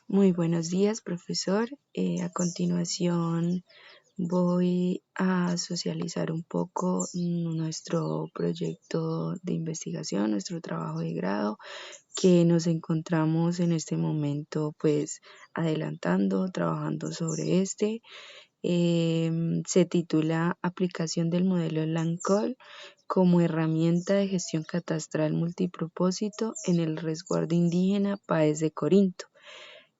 Muy buenos días, profesor. A continuación voy a socializar un poco nuestro proyecto de investigación, nuestro trabajo de grado, que nos encontramos en este momento pues adelantando, trabajando sobre este. Se titula Aplicación del modelo LANCOL como herramienta de gestión catastral multipropósito en el resguardo indígena Páez de Corinto.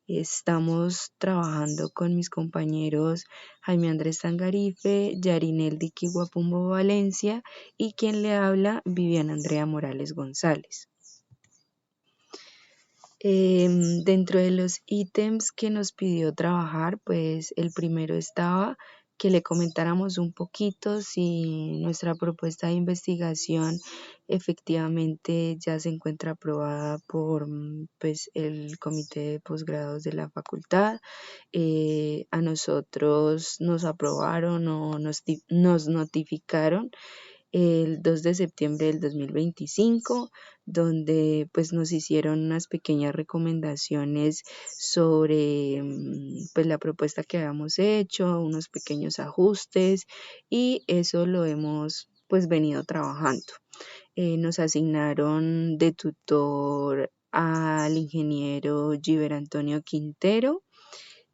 Estamos trabajando con mis compañeros Jaime Andrés Tangarife, Yarineldi Kiwapumbo Valencia y quien le habla, Viviana Andrea Morales González. Dentro de los ítems que nos pidió trabajar, pues el primero estaba que le comentáramos un poquito si nuestra propuesta de investigación efectivamente ya se encuentra aprobada por pues, el comité de posgrados de la facultad. A nosotros nos aprobaron o nos notificaron el 2 de septiembre del 2025, donde pues nos hicieron unas pequeñas recomendaciones sobre pues la propuesta que habíamos hecho, unos pequeños ajustes y eso lo hemos pues venido trabajando. Nos asignaron de tutor al ingeniero Giver Antonio Quintero.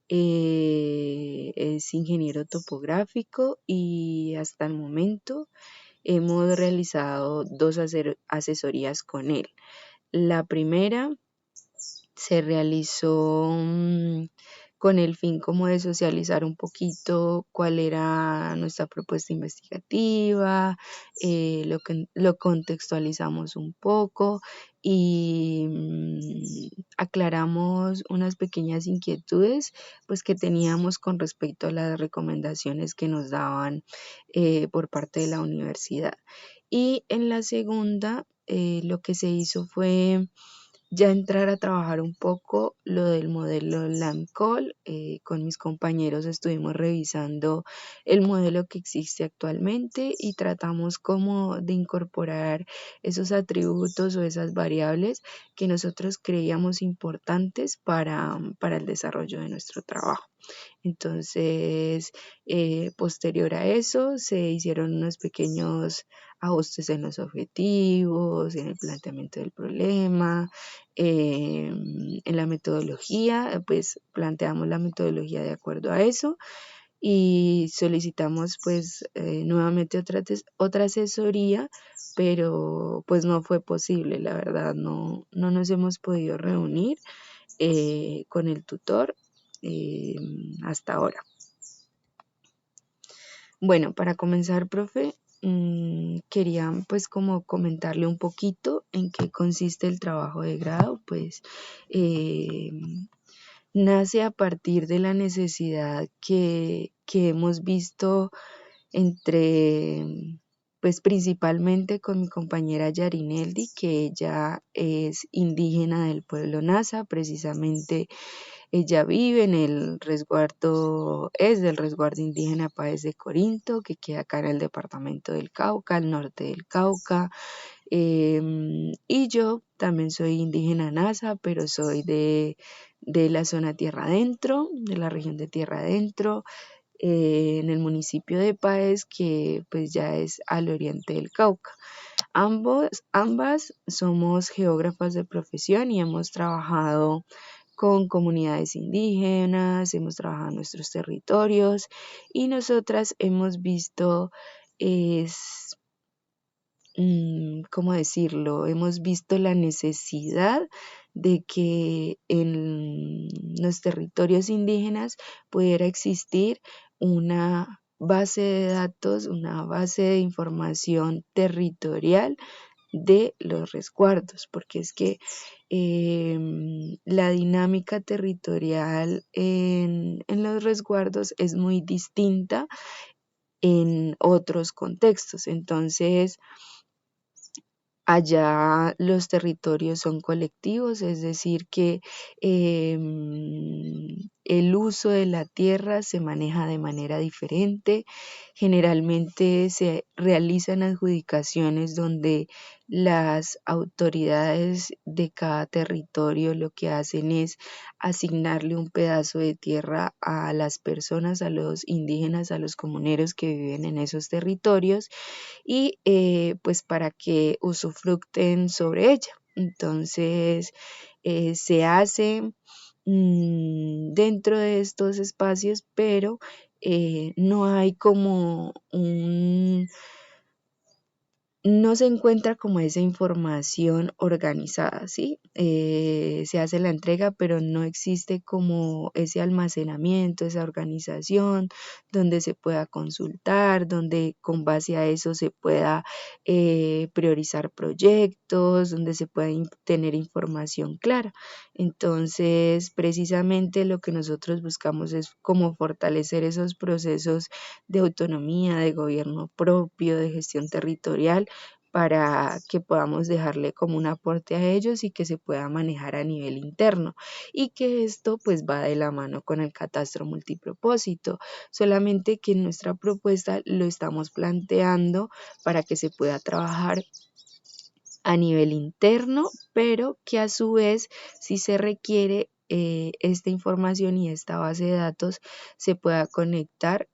Es ingeniero topográfico y hasta el momento hemos realizado dos asesorías con él. La primera se realizó con el fin como de socializar un poquito cuál era nuestra propuesta investigativa, lo contextualizamos un poco y aclaramos unas pequeñas inquietudes pues que teníamos con respecto a las recomendaciones que nos daban por parte de la universidad. Y en la segunda lo que se hizo fue ya entrar a trabajar un poco lo del modelo LAMCOL. Con mis compañeros estuvimos revisando el modelo que existe actualmente y tratamos como de incorporar esos atributos o esas variables que nosotros creíamos importantes para el desarrollo de nuestro trabajo. Entonces, posterior a eso, se hicieron unos pequeños ajustes en los objetivos, en el planteamiento del problema, en la metodología, pues planteamos la metodología de acuerdo a eso y solicitamos pues nuevamente otra asesoría, pero pues no fue posible, la verdad, no nos hemos podido reunir con el tutor hasta ahora. Bueno, para comenzar, profe, quería pues como comentarle un poquito en qué consiste el trabajo de grado, pues nace a partir de la necesidad que hemos visto entre, pues principalmente con mi compañera Yarineldi, que ella es indígena del pueblo Nasa, precisamente ella vive en el resguardo, es del resguardo indígena Páez de Corinto, que queda acá en el departamento del Cauca, al norte del Cauca. Y yo también soy indígena Nasa, pero soy de la zona Tierra Adentro, de la región de Tierra Adentro, en el municipio de Páez, que pues ya es al oriente del Cauca. Ambas somos geógrafas de profesión y hemos trabajado con comunidades indígenas, hemos trabajado en nuestros territorios y nosotras hemos visto, es, ¿cómo decirlo? Hemos visto la necesidad de que en los territorios indígenas pudiera existir una base de datos, una base de información territorial de los resguardos, porque es que la dinámica territorial en los resguardos es muy distinta en otros contextos. Entonces, allá los territorios son colectivos, es decir, que el uso de la tierra se maneja de manera diferente. Generalmente se realizan adjudicaciones donde las autoridades de cada territorio lo que hacen es asignarle un pedazo de tierra a las personas, a los indígenas, a los comuneros que viven en esos territorios y pues para que usufructen sobre ella. Entonces se hace dentro de estos espacios, pero no hay como no se encuentra como esa información organizada, ¿sí? Se hace la entrega, pero no existe como ese almacenamiento, esa organización donde se pueda consultar, donde con base a eso se pueda priorizar proyectos, donde se pueda tener información clara. Entonces, precisamente lo que nosotros buscamos es como fortalecer esos procesos de autonomía, de gobierno propio, de gestión territorial, para que podamos dejarle como un aporte a ellos y que se pueda manejar a nivel interno y que esto pues va de la mano con el catastro multipropósito, solamente que en nuestra propuesta lo estamos planteando para que se pueda trabajar a nivel interno, pero que a su vez si se requiere esta información y esta base de datos se pueda conectar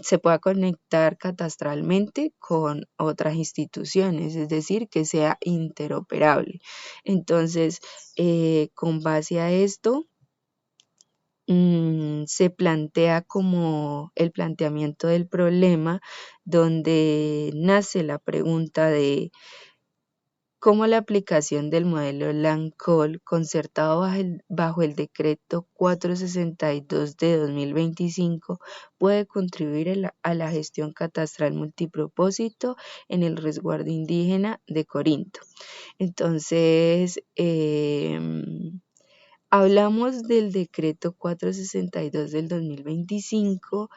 se pueda conectar catastralmente con otras instituciones, es decir, que sea interoperable. Entonces, con base a esto, se plantea como el planteamiento del problema, donde nace la pregunta de cómo la aplicación del modelo LANCOL concertado bajo el decreto 462 de 2025 puede contribuir a la gestión catastral multipropósito en el resguardo indígena de Corinto. Entonces, hablamos del decreto 462 del 2025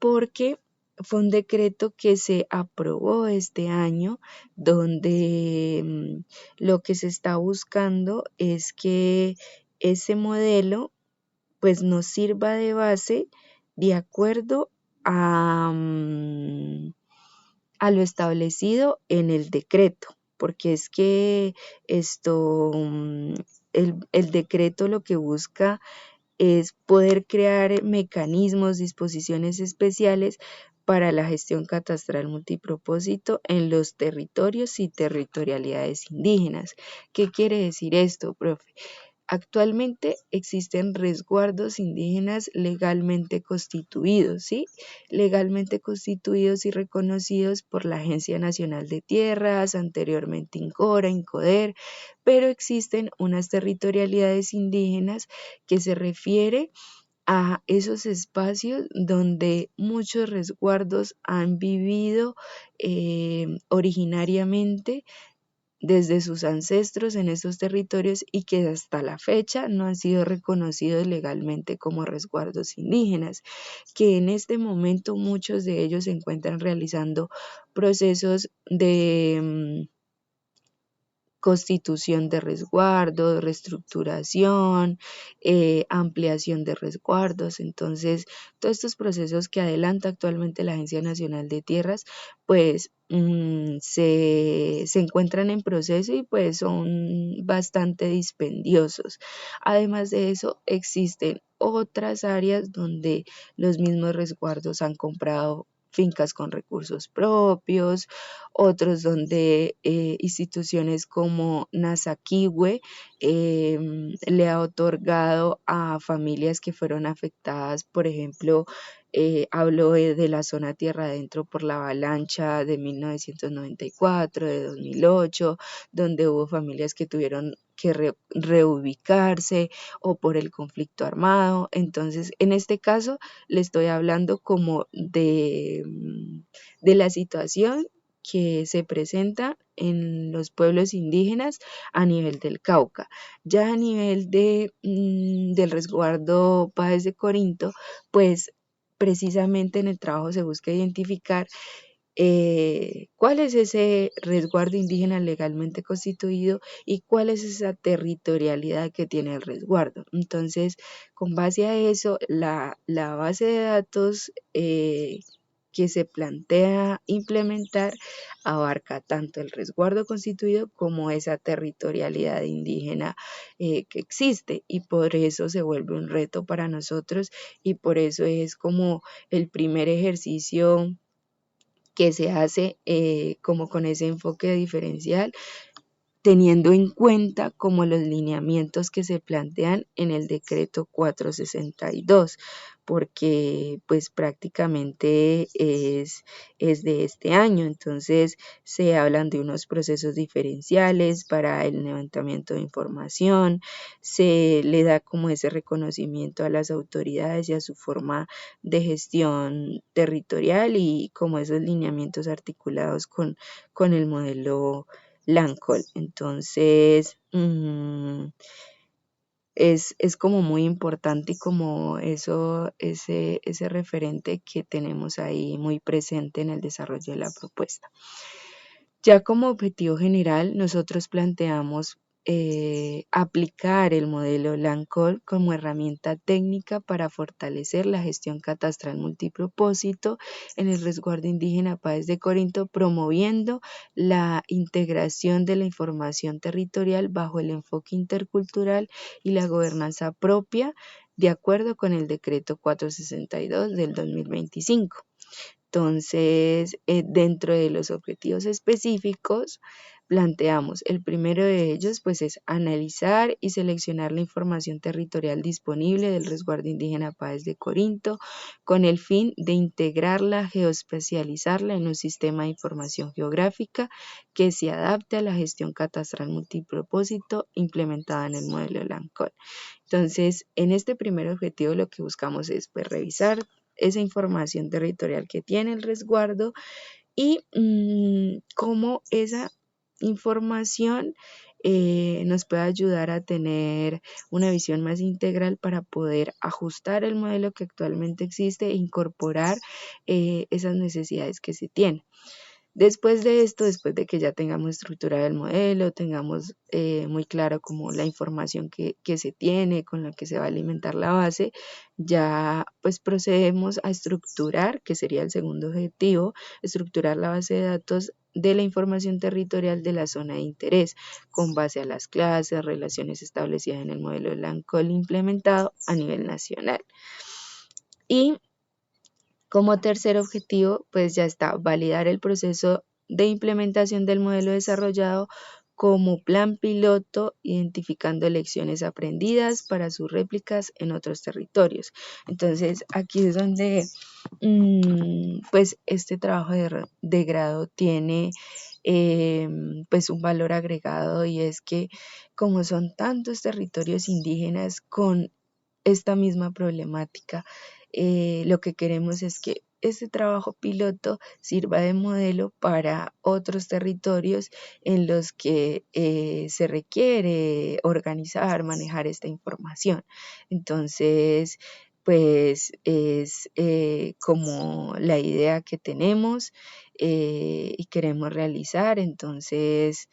porque fue un decreto que se aprobó este año, donde lo que se está buscando es que ese modelo pues nos sirva de base de acuerdo a lo establecido en el decreto, porque es que el decreto lo que busca es poder crear mecanismos, disposiciones especiales para la gestión catastral multipropósito en los territorios y territorialidades indígenas. ¿Qué quiere decir esto, profe? Actualmente existen resguardos indígenas legalmente constituidos, ¿sí? Legalmente constituidos y reconocidos por la Agencia Nacional de Tierras, anteriormente INCORA, INCODER, pero existen unas territorialidades indígenas que se refiere a esos espacios donde muchos resguardos han vivido originariamente desde sus ancestros en estos territorios y que hasta la fecha no han sido reconocidos legalmente como resguardos indígenas, que en este momento muchos de ellos se encuentran realizando procesos de constitución de resguardos, reestructuración, ampliación de resguardos. Entonces, todos estos procesos que adelanta actualmente la Agencia Nacional de Tierras, pues se encuentran en proceso y pues son bastante dispendiosos. Además de eso, existen otras áreas donde los mismos resguardos han comprado fincas con recursos propios, otros donde instituciones como Nasakiwe le ha otorgado a familias que fueron afectadas, por ejemplo, hablo de la zona tierra adentro por la avalancha de 1994, de 2008, donde hubo familias que tuvieron que reubicarse o por el conflicto armado. Entonces, en este caso, le estoy hablando como de la situación que se presenta en los pueblos indígenas a nivel del Cauca. Ya a nivel del resguardo Páez de Corinto, pues precisamente en el trabajo se busca identificar cuál es ese resguardo indígena legalmente constituido y cuál es esa territorialidad que tiene el resguardo. Entonces, con base a eso, la base de datos que se plantea implementar abarca tanto el resguardo constituido como esa territorialidad indígena que existe, y por eso se vuelve un reto para nosotros, y por eso es como el primer ejercicio que se hace como con ese enfoque diferencial, teniendo en cuenta como los lineamientos que se plantean en el decreto 462, porque pues prácticamente es de este año. Entonces se hablan de unos procesos diferenciales para el levantamiento de información, se le da como ese reconocimiento a las autoridades y a su forma de gestión territorial, y como esos lineamientos articulados con el modelo Lancol. Entonces, es como muy importante, y como eso, ese referente que tenemos ahí muy presente en el desarrollo de la propuesta. Ya como objetivo general, nosotros planteamos aplicar el modelo Lancol como herramienta técnica para fortalecer la gestión catastral multipropósito en el resguardo indígena Páez de Corinto, promoviendo la integración de la información territorial bajo el enfoque intercultural y la gobernanza propia, de acuerdo con el decreto 462 del 2025. Entonces, dentro de los objetivos específicos, planteamos el primero de ellos, pues es analizar y seleccionar la información territorial disponible del resguardo indígena Páez de Corinto, con el fin de integrarla, geoespecializarla en un sistema de información geográfica que se adapte a la gestión catastral multipropósito implementada en el modelo Lancol. Entonces, en este primer objetivo lo que buscamos es pues revisar esa información territorial que tiene el resguardo, y cómo esa información nos puede ayudar a tener una visión más integral para poder ajustar el modelo que actualmente existe e incorporar esas necesidades que se tienen. Después de esto, después de que ya tengamos estructurado el modelo, tengamos muy claro como la información que se tiene, con la que se va a alimentar la base, ya pues procedemos a estructurar, que sería el segundo objetivo, estructurar la base de datos de la información territorial de la zona de interés, con base a las clases, relaciones establecidas en el modelo Lancol implementado a nivel nacional. Y como tercer objetivo, pues ya está, validar el proceso de implementación del modelo desarrollado como plan piloto, identificando lecciones aprendidas para sus réplicas en otros territorios. Entonces, aquí es donde pues este trabajo de grado tiene pues un valor agregado, y es que como son tantos territorios indígenas con esta misma problemática, lo que queremos es que este trabajo piloto sirva de modelo para otros territorios en los que se requiere organizar, manejar esta información. Entonces, pues es como la idea que tenemos y queremos realizar. Entonces,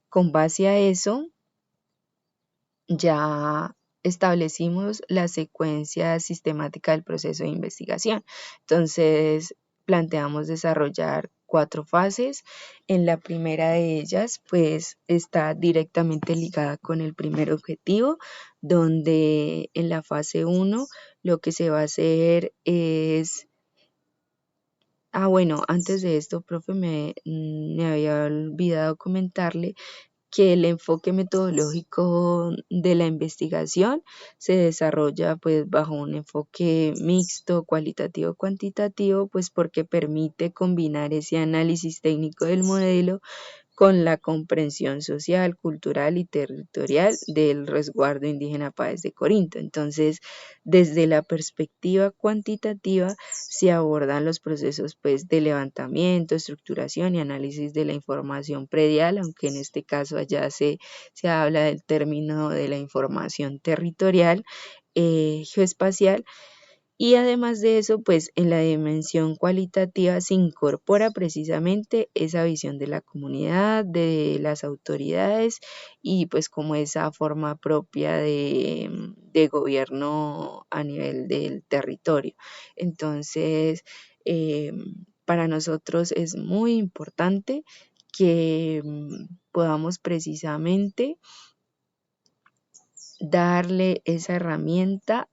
con base a eso, ya establecimos la secuencia sistemática del proceso de investigación. Entonces, planteamos desarrollar 4 fases. En la primera de ellas, pues está directamente ligada con el primer objetivo, donde en la fase 1 lo que se va a hacer es... bueno, antes de esto, profe, me había olvidado comentarle que el enfoque metodológico de la investigación se desarrolla pues bajo un enfoque mixto, cualitativo, cuantitativo, pues porque permite combinar ese análisis técnico del modelo con la comprensión social, cultural y territorial del resguardo indígena Páez de Corinto. Entonces, desde la perspectiva cuantitativa se abordan los procesos pues de levantamiento, estructuración y análisis de la información predial, aunque en este caso allá se habla del término de la información territorial, geoespacial, Y además de eso, pues en la dimensión cualitativa se incorpora precisamente esa visión de la comunidad, de las autoridades y pues como esa forma propia de gobierno a nivel del territorio. Entonces, para nosotros es muy importante que podamos precisamente darle esa herramienta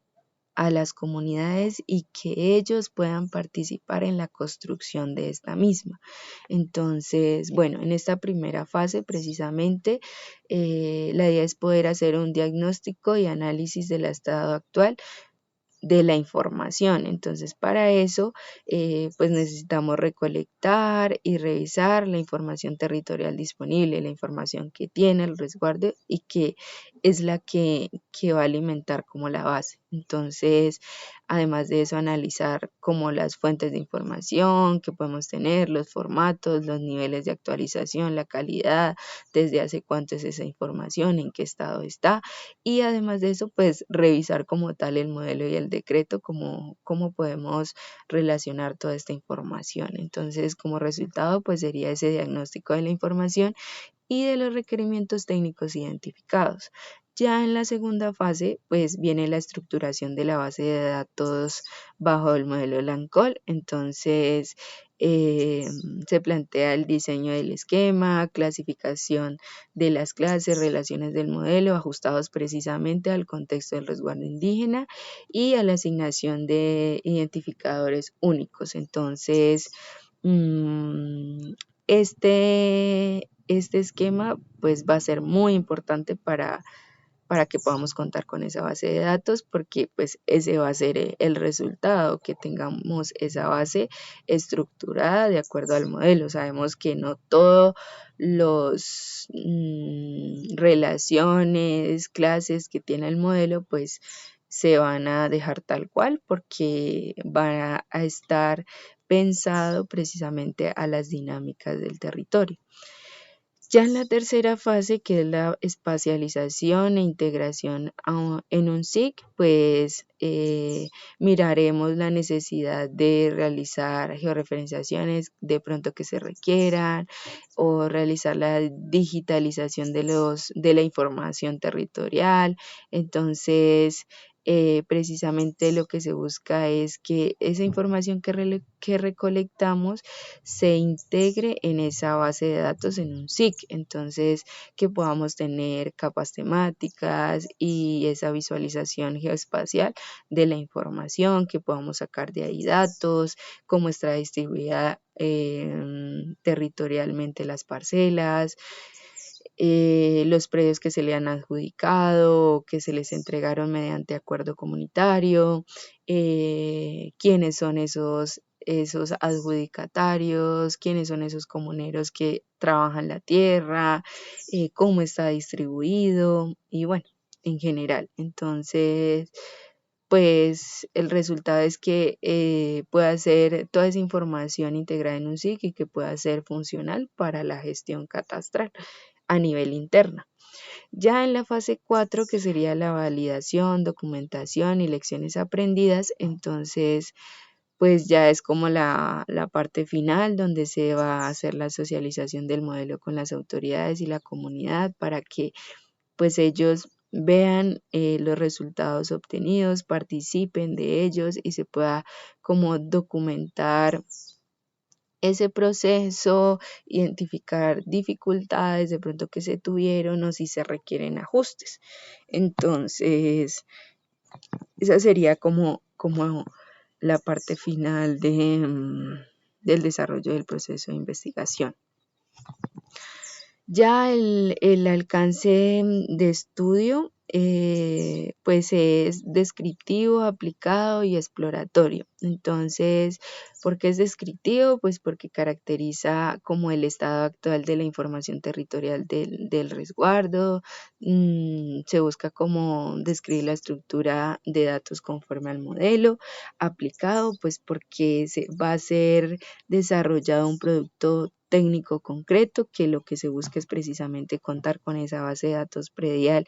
a las comunidades y que ellos puedan participar en la construcción de esta misma. Entonces, bueno, en esta primera fase precisamente la idea es poder hacer un diagnóstico y análisis del estado actual de la información. Entonces, para eso, pues necesitamos recolectar y revisar la información territorial disponible, la información que tiene el resguardo y que es la que va a alimentar como la base. Entonces, además de eso, analizar como las fuentes de información que podemos tener, los formatos, los niveles de actualización, la calidad, desde hace cuánto es esa información, en qué estado está y además de eso, pues revisar como tal el modelo y el decreto, cómo podemos relacionar toda esta información. Entonces, como resultado, pues sería ese diagnóstico de la información y de los requerimientos técnicos identificados. Ya en la segunda fase, pues viene la estructuración de la base de datos bajo el modelo LANCOL. Entonces, eh, se plantea el diseño del esquema, clasificación de las clases, relaciones del modelo, ajustados precisamente al contexto del resguardo indígena y a la asignación de identificadores únicos. Entonces, mm, este esquema pues va a ser muy importante para que podamos contar con esa base de datos porque pues ese va a ser el resultado, que tengamos esa base estructurada de acuerdo al modelo. Sabemos que no todos los relaciones, clases que tiene el modelo pues se van a dejar tal cual porque va a estar pensado precisamente a las dinámicas del territorio. Ya en la tercera fase, que es la espacialización e integración en un SIC, pues miraremos la necesidad de realizar georreferenciaciones de pronto que se requieran o realizar la digitalización de la información territorial. Entonces, precisamente lo que se busca es que esa información que recolectamos se integre en esa base de datos en un SIC. Entonces, que podamos tener capas temáticas y esa visualización geoespacial de la información, que podamos sacar de ahí datos, cómo está distribuida territorialmente las parcelas, los predios que se le han adjudicado, que se les entregaron mediante acuerdo comunitario, quiénes son esos adjudicatarios, quiénes son esos comuneros que trabajan la tierra, cómo está distribuido y bueno, en general. Entonces, pues el resultado es que pueda ser toda esa información integrada en un SIC y que pueda ser funcional para la gestión catastral a nivel interno. Ya en la fase 4, que sería la validación, documentación y lecciones aprendidas, entonces pues ya es como la parte final donde se va a hacer la socialización del modelo con las autoridades y la comunidad para que pues ellos vean los resultados obtenidos, participen de ellos y se pueda como documentar ese proceso, identificar dificultades de pronto que se tuvieron o si se requieren ajustes. Entonces, esa sería como la parte final del desarrollo del proceso de investigación. Ya el alcance de estudio pues es descriptivo, aplicado y exploratorio. Entonces, ¿por qué es descriptivo? Pues porque caracteriza como el estado actual de la información territorial del resguardo. Se busca como describir la estructura de datos conforme al modelo. Aplicado, pues porque va a ser desarrollado un producto técnico concreto, que lo que se busca es precisamente contar con esa base de datos predial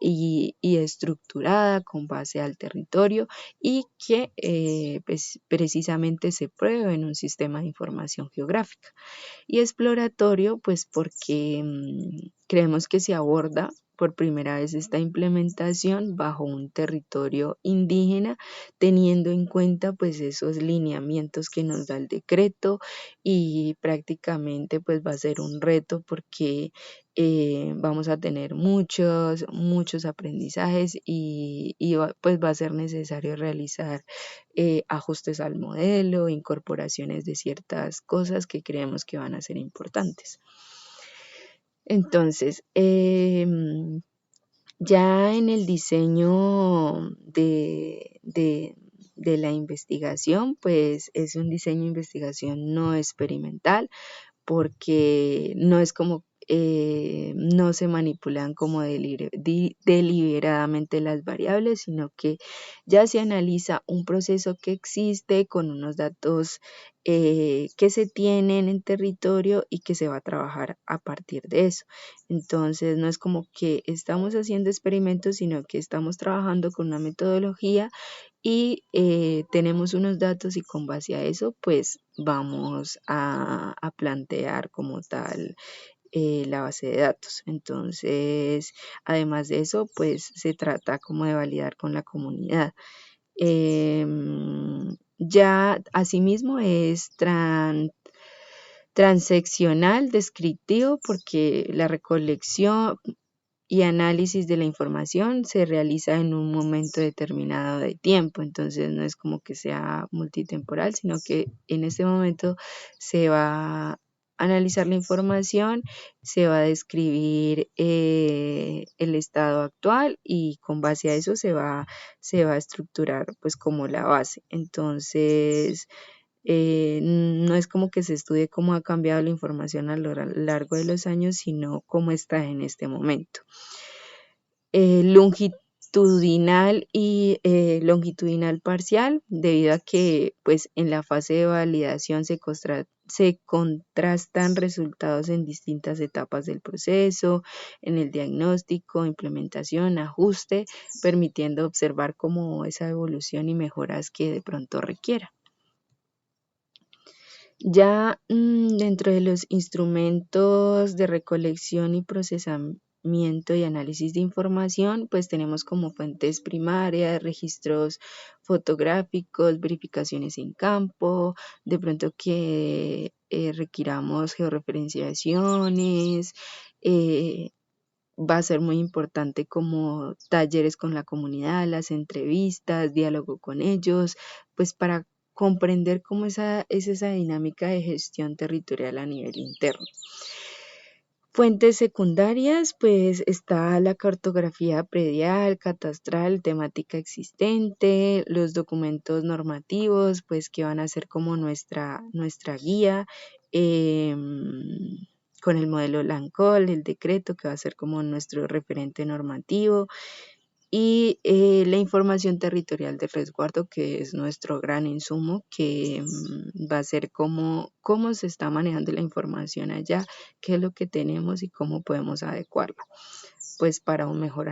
y estructurada con base al territorio y que pues, precisamente se pruebe en un sistema de información geográfica. Y exploratorio, pues porque creemos que se aborda por primera vez esta implementación bajo un territorio indígena, teniendo en cuenta pues esos lineamientos que nos da el decreto y prácticamente pues va a ser un reto porque vamos a tener muchos aprendizajes y pues va a ser necesario realizar ajustes al modelo, incorporaciones de ciertas cosas que creemos que van a ser importantes. Entonces, ya en el diseño de la investigación, pues es un diseño de investigación no experimental, porque no es como, no se manipulan como deliberadamente las variables, sino que ya se analiza un proceso que existe con unos datos que se tienen en territorio y que se va a trabajar a partir de eso. Entonces, no es como que estamos haciendo experimentos, sino que estamos trabajando con una metodología y tenemos unos datos y con base a eso pues vamos a plantear como tal la base de datos. Entonces, además de eso, pues se trata como de validar con la comunidad. Ya asimismo es transeccional, descriptivo, porque la recolección y análisis de la información se realiza en un momento determinado de tiempo, entonces no es como que sea multitemporal, sino que en este momento se va a analizar la información, se va a describir el estado actual y con base a eso se va a estructurar pues como la base. Entonces, no es como que se estudie cómo ha cambiado la información a lo largo de los años, sino cómo está en este momento. Longitudinal y longitudinal parcial, debido a que pues en la fase de validación se contrastan resultados en distintas etapas del proceso, en el diagnóstico, implementación, ajuste, permitiendo observar como esa evolución y mejoras que de pronto requiera. Ya dentro de los instrumentos de recolección y procesamiento y análisis de información, pues tenemos como fuentes primarias, registros fotográficos, verificaciones en campo, de pronto que requiramos georreferenciaciones, va a ser muy importante como talleres con la comunidad, las entrevistas, diálogo con ellos, pues para comprender cómo es esa dinámica de gestión territorial a nivel interno. Fuentes secundarias, pues está la cartografía predial, catastral, temática existente, los documentos normativos, pues que van a ser como nuestra guía, con el modelo LANCOL, el decreto que va a ser como nuestro referente normativo, y la información territorial de resguardo, que es nuestro gran insumo, que va a ser cómo se está manejando la información allá, qué es lo que tenemos y cómo podemos adecuarlo, pues para un mejor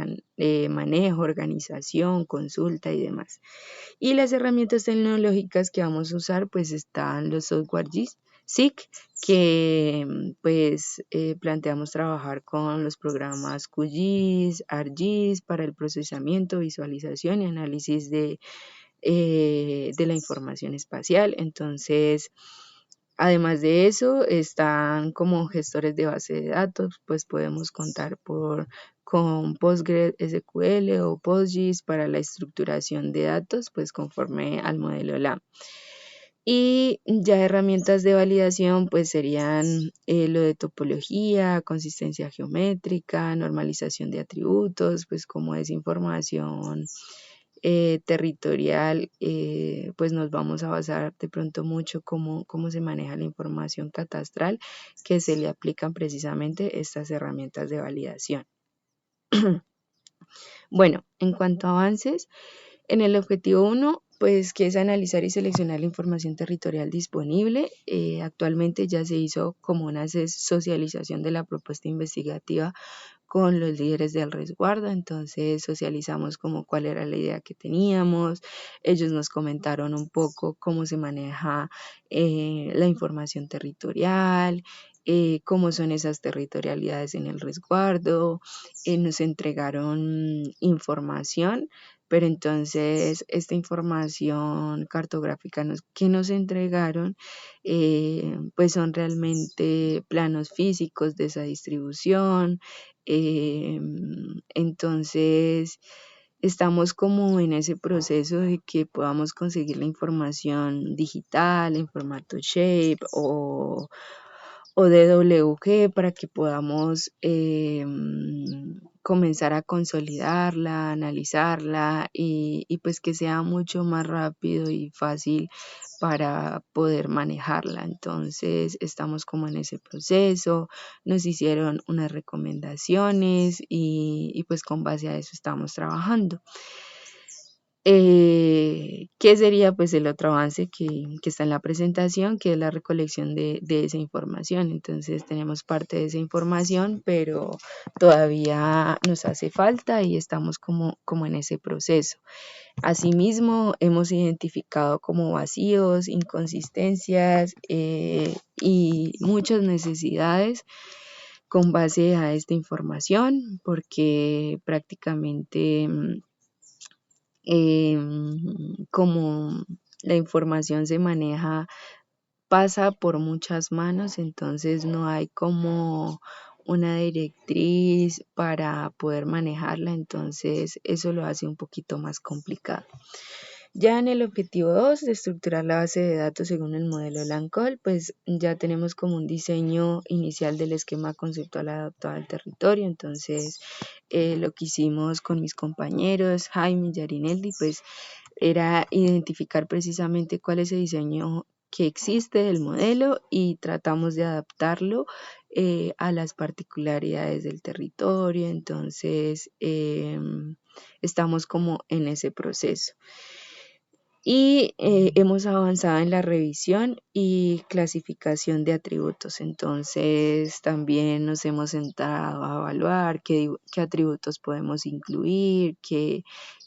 manejo, organización, consulta y demás. Y las herramientas tecnológicas que vamos a usar, pues están los software SIG, que pues planteamos trabajar con los programas QGIS, ArcGIS para el procesamiento, visualización y análisis de la información espacial. Entonces, además de eso, están como gestores de base de datos, pues podemos contar con PostgreSQL o PostGIS para la estructuración de datos, pues conforme al modelo LAM. Y ya herramientas de validación pues serían lo de topología, consistencia geométrica, normalización de atributos, pues como es información territorial, pues nos vamos a basar de pronto mucho cómo se maneja la información catastral, que se le aplican precisamente estas herramientas de validación. Bueno, en cuanto a avances, en el objetivo 1, pues que es analizar y seleccionar la información territorial disponible. Actualmente ya se hizo como una socialización de la propuesta investigativa con los líderes del resguardo, entonces socializamos como cuál era la idea que teníamos, ellos nos comentaron un poco cómo se maneja la información territorial, cómo son esas territorialidades en el resguardo, nos entregaron información, pero entonces esta información cartográfica que nos entregaron pues son realmente planos físicos de esa distribución. Entonces, estamos como en ese proceso de que podamos conseguir la información digital en formato Shape o DWG para que podamos comenzar a consolidarla, analizarla y pues que sea mucho más rápido y fácil para poder manejarla. Entonces estamos como en ese proceso, nos hicieron unas recomendaciones y pues con base a eso estamos trabajando. ¿Qué sería pues el otro avance que está en la presentación? Que es la recolección de esa información. Entonces tenemos parte de esa información, pero todavía nos hace falta y estamos como en ese proceso. Asimismo, hemos identificado como vacíos, inconsistencias y muchas necesidades con base a esta información, porque prácticamente como la información se maneja, pasa por muchas manos, entonces no hay como una directriz para poder manejarla, entonces eso lo hace un poquito más complicado. Ya en el objetivo 2 de estructurar la base de datos según el modelo LANCOL, pues ya tenemos como un diseño inicial del esquema conceptual adaptado al territorio. Entonces, lo que hicimos con mis compañeros, Jaime y Yarineldi, pues era identificar precisamente cuál es el diseño que existe del modelo y tratamos de adaptarlo a las particularidades del territorio. Entonces, estamos como en ese proceso. Y hemos avanzado en la revisión y clasificación de atributos. Entonces, también nos hemos sentado a evaluar qué atributos podemos incluir, que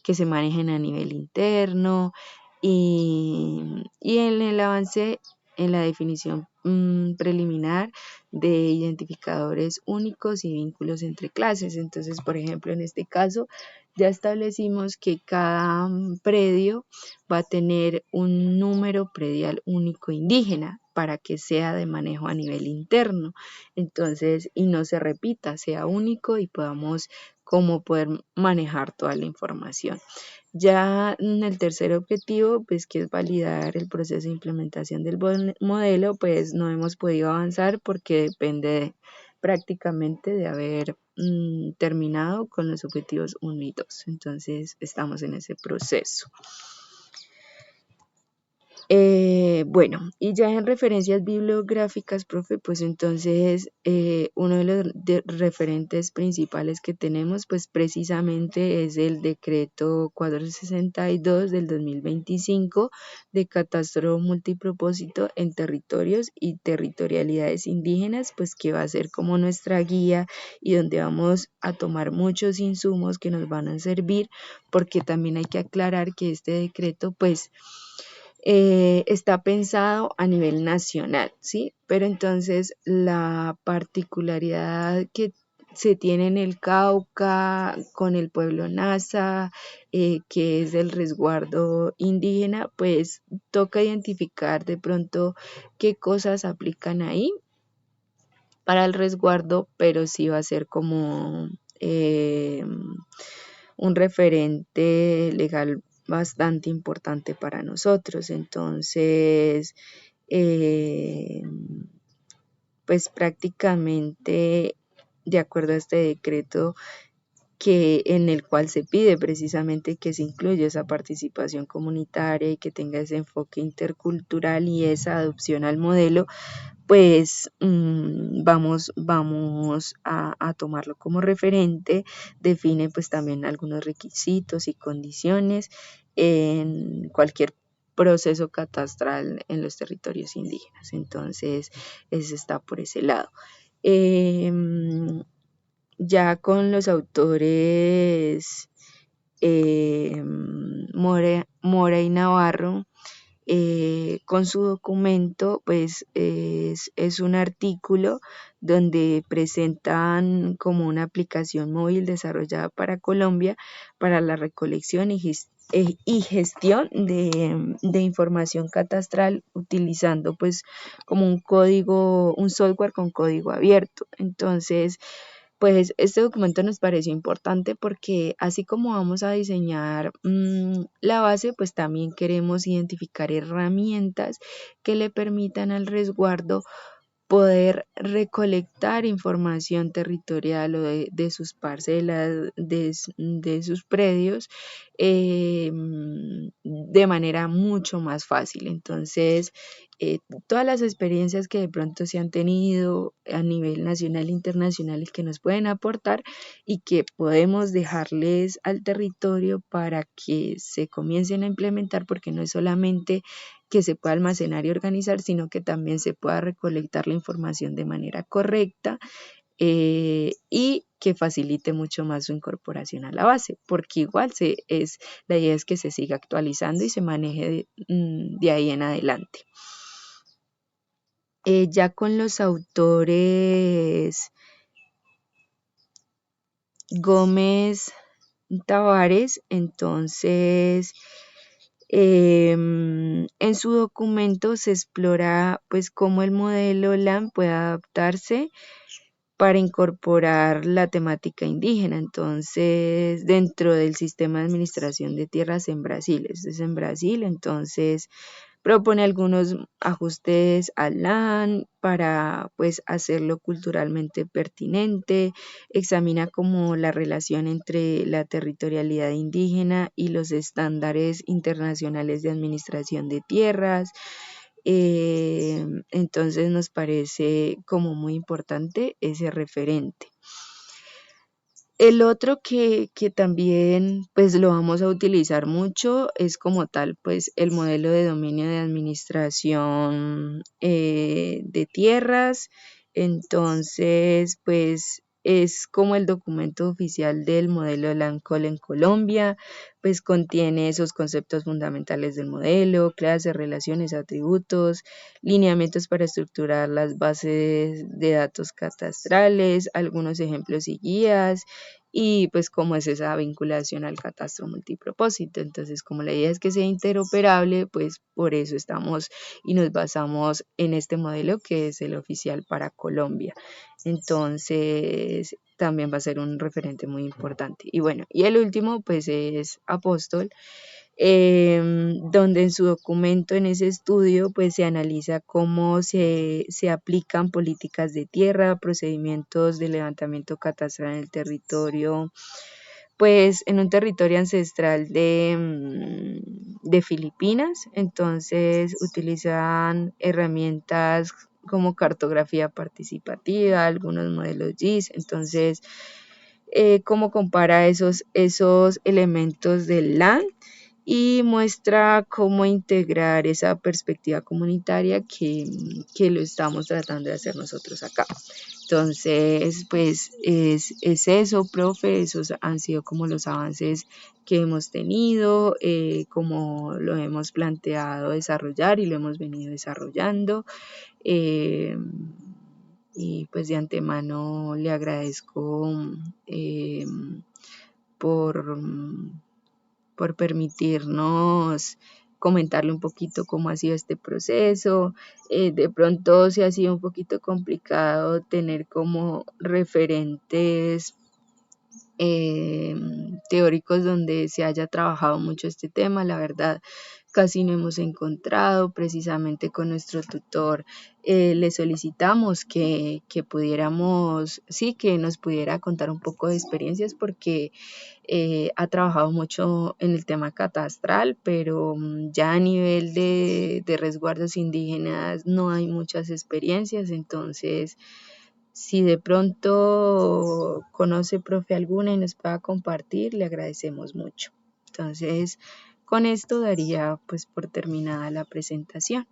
se manejen a nivel interno y en el avance en la definición preliminar de identificadores únicos y vínculos entre clases. Entonces, por ejemplo, en este caso, ya establecimos que cada predio va a tener un número predial único indígena para que sea de manejo a nivel interno. Entonces, y no se repita, sea único y podamos como poder manejar toda la información. Ya en el tercer objetivo, pues que es validar el proceso de implementación del modelo, pues no hemos podido avanzar porque depende prácticamente de haber terminado con los objetivos 1 y 2. Entonces, estamos en ese proceso. Bueno, y ya en referencias bibliográficas, profe, pues entonces uno de los referentes principales que tenemos, pues precisamente es el decreto 462 del 2025 de catastro multipropósito en territorios y territorialidades indígenas, pues que va a ser como nuestra guía y donde vamos a tomar muchos insumos que nos van a servir, porque también hay que aclarar que este decreto, pues, está pensado a nivel nacional, ¿sí? Pero entonces la particularidad que se tiene en el Cauca con el pueblo Nasa, que es el resguardo indígena, pues toca identificar de pronto qué cosas aplican ahí para el resguardo, pero sí va a ser como un referente legal bastante importante para nosotros. Entonces, pues prácticamente de acuerdo a este decreto en el cual se pide precisamente que se incluya esa participación comunitaria y que tenga ese enfoque intercultural y esa adopción al modelo, pues vamos a tomarlo como referente, define pues también algunos requisitos y condiciones en cualquier proceso catastral en los territorios indígenas. Entonces, eso está por ese lado. ya con los autores Mora y Navarro, con su documento, pues es un artículo donde presentan como una aplicación móvil desarrollada para Colombia para la recolección y gestión de información catastral utilizando pues como un software con código abierto. Entonces, pues este documento nos pareció importante porque así como vamos a diseñar la base, pues también queremos identificar herramientas que le permitan al resguardo poder recolectar información territorial o de sus parcelas, de sus predios, de manera mucho más fácil. Entonces, todas las experiencias que de pronto se han tenido a nivel nacional e internacional y que nos pueden aportar y que podemos dejarles al territorio para que se comiencen a implementar, porque no es solamente que se pueda almacenar y organizar, sino que también se pueda recolectar la información de manera correcta, y que facilite mucho más su incorporación a la base, porque igual la idea es que se siga actualizando y se maneje de ahí en adelante. Ya con los autores Gómez Tavares, entonces en su documento se explora pues cómo el modelo LAM puede adaptarse para incorporar la temática indígena, entonces dentro del sistema de administración de tierras en Brasil. Esto es en Brasil, entonces propone algunos ajustes al LAN para pues hacerlo culturalmente pertinente, examina como la relación entre la territorialidad indígena y los estándares internacionales de administración de tierras. Entonces nos parece como muy importante ese referente. El otro que también pues lo vamos a utilizar mucho es como tal pues el modelo de dominio de administración de tierras. Entonces pues es como el documento oficial del modelo LANCOL en Colombia, pues contiene esos conceptos fundamentales del modelo, clases, relaciones, atributos, lineamientos para estructurar las bases de datos catastrales, algunos ejemplos y guías, y pues cómo es esa vinculación al catastro multipropósito. Entonces, como la idea es que sea interoperable, pues por eso estamos y nos basamos en este modelo que es el oficial para Colombia. Entonces, también va a ser un referente muy importante. Y bueno, y el último pues es Apóstol, donde en su documento, en ese estudio, pues se analiza cómo se aplican políticas de tierra, procedimientos de levantamiento catastral en el territorio, pues en un territorio ancestral de Filipinas. Entonces utilizan herramientas como cartografía participativa, algunos modelos GIS. Entonces, cómo compara esos elementos del LAN y muestra cómo integrar esa perspectiva comunitaria que lo estamos tratando de hacer nosotros acá. Entonces, pues es eso, profe, esos han sido como los avances que hemos tenido, como lo hemos planteado desarrollar y lo hemos venido desarrollando. eh, y pues de antemano le agradezco eh, por, por permitirnos comentarle un poquito cómo ha sido este proceso. De pronto se ha sido un poquito complicado tener como referentes teóricos donde se haya trabajado mucho este tema. La verdad, casi no hemos encontrado. Precisamente con nuestro tutor le solicitamos que pudiéramos, sí, que nos pudiera contar un poco de experiencias, porque ha trabajado mucho en el tema catastral, pero ya a nivel de resguardos indígenas no hay muchas experiencias. Entonces, si de pronto conoce, profe, alguna y nos pueda compartir, le agradecemos mucho. Entonces, con esto daría pues por terminada la presentación.